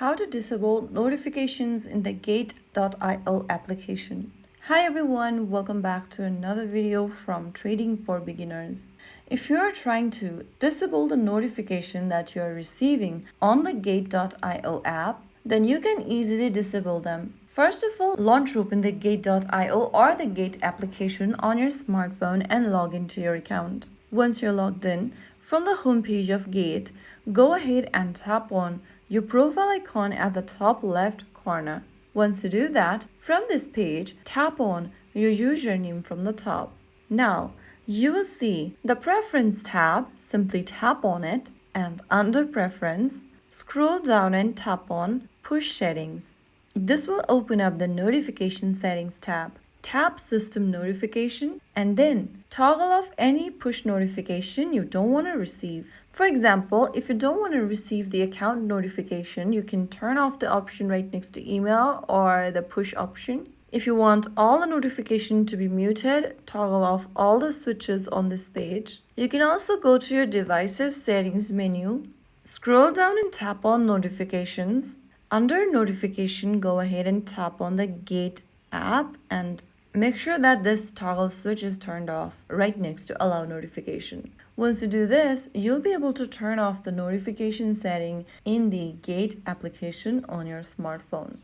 How to disable notifications in the Gate.io application. Hi everyone, welcome back to another video from Trading for Beginners. If you are trying to disable the notification that you are receiving on the Gate.io app, then you can easily disable them. First of all, launch open the Gate.io or the Gate application on your smartphone and log into your account. Once you're logged in, from the home page of Gate, go ahead and tap on your profile icon at the top left corner. Once you do that, from this page, tap on your username from the top. Now, you will see the Preference tab. Simply tap on it, and under Preference, scroll down and tap on Push Settings. This will open up the Notification Settings tab. Tap System Notification and then toggle off any push notification you don't want to receive. For example, if you don't want to receive the account notification, you can turn off the option right next to email or the push option. If you want all the notification to be muted, toggle off all the switches on this page. You can also go to your device's settings menu, scroll down and tap on Notifications. Under Notification, go ahead and tap on the Gate app and make sure that this toggle switch is turned off right next to Allow Notification. Once you do this, you'll be able to turn off the notification setting in the Gate application on your smartphone.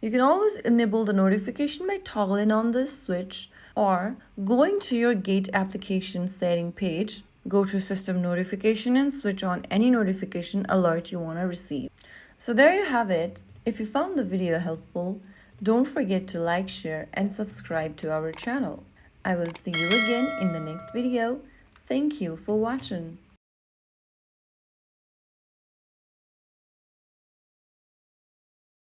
You can always enable the notification by toggling on this switch or going to your Gate application setting page, go to System Notification and switch on any notification alert you want to receive. So there you have it. If you found the video helpful, don't forget to like, share, and subscribe to our channel. I will see you again in the next video. Thank you for watching.